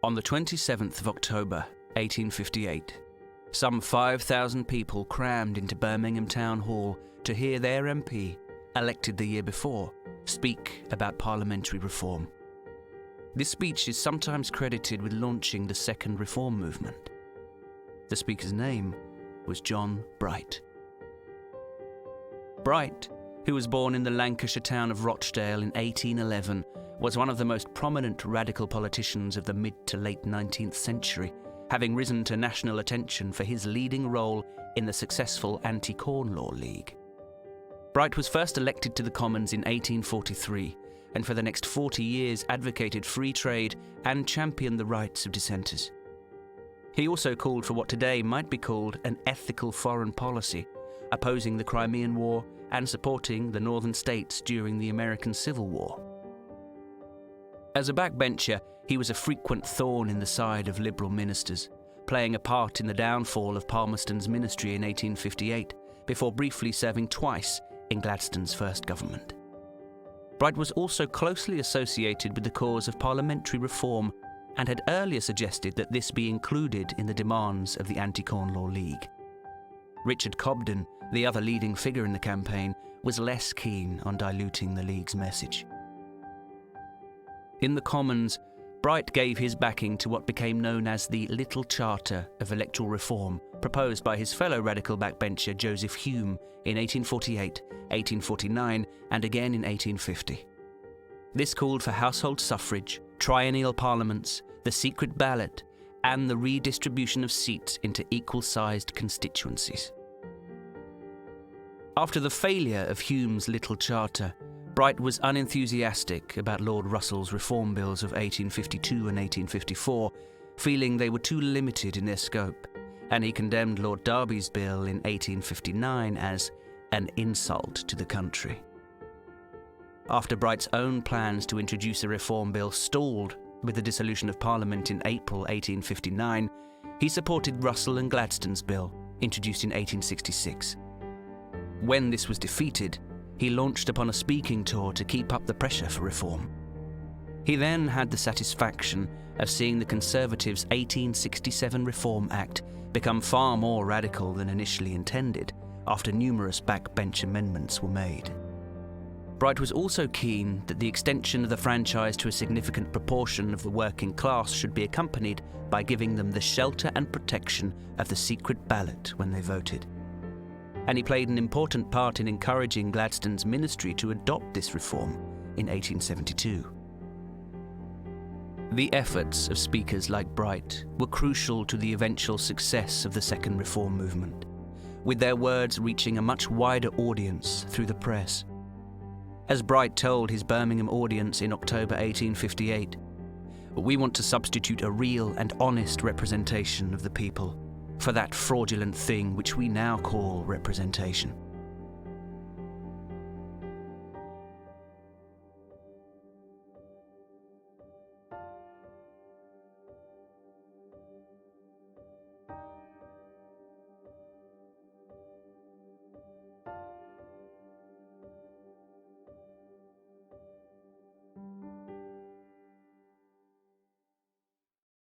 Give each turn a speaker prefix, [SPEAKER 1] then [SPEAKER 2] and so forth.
[SPEAKER 1] On the 27th of October, 1858, some 5,000 people crammed into Birmingham Town Hall to hear their MP, elected the year before, speak about parliamentary reform. This speech is sometimes credited with launching the Second Reform movement. The speaker's name was John Bright. Bright, who was born in the Lancashire town of Rochdale in 1811, was one of the most prominent radical politicians of the mid to late 19th century, having risen to national attention for his leading role in the successful Anti-Corn Law League. Bright was first elected to the Commons in 1843, and for the next 40 years advocated free trade and championed the rights of dissenters. He also called for what today might be called an ethical foreign policy, opposing the Crimean War and supporting the northern states during the American Civil War. As a backbencher, he was a frequent thorn in the side of Liberal ministers, playing a part in the downfall of Palmerston's ministry in 1858, before briefly serving twice in Gladstone's first government. Bright was also closely associated with the cause of parliamentary reform and had earlier suggested that this be included in the demands of the Anti-Corn Law League. Richard Cobden, the other leading figure in the campaign, was less keen on diluting the League's message. In the Commons, Bright gave his backing to what became known as the Little Charter of Electoral Reform, proposed by his fellow radical backbencher Joseph Hume in 1848, 1849 and again in 1850. This called for household suffrage, triennial parliaments, the secret ballot, and the redistribution of seats into equal-sized constituencies. After the failure of Hume's Little Charter, Bright was unenthusiastic about Lord Russell's reform bills of 1852 and 1854, feeling they were too limited in their scope, and he condemned Lord Derby's bill in 1859 as an insult to the country. After Bright's own plans to introduce a reform bill stalled with the dissolution of Parliament in April 1859, he supported Russell and Gladstone's bill, introduced in 1866. When this was defeated, he launched upon a speaking tour to keep up the pressure for reform. He then had the satisfaction of seeing the Conservatives' 1867 Reform Act become far more radical than initially intended, after numerous backbench amendments were made. Bright was also keen that the extension of the franchise to a significant proportion of the working class should be accompanied by giving them the shelter and protection of the secret ballot when they voted. And he played an important part in encouraging Gladstone's ministry to adopt this reform in 1872. The efforts of speakers like Bright were crucial to the eventual success of the Second Reform movement, with their words reaching a much wider audience through the press. As Bright told his Birmingham audience in October 1858, "We want to substitute a real and honest representation of the people for that fraudulent thing which we now call representation."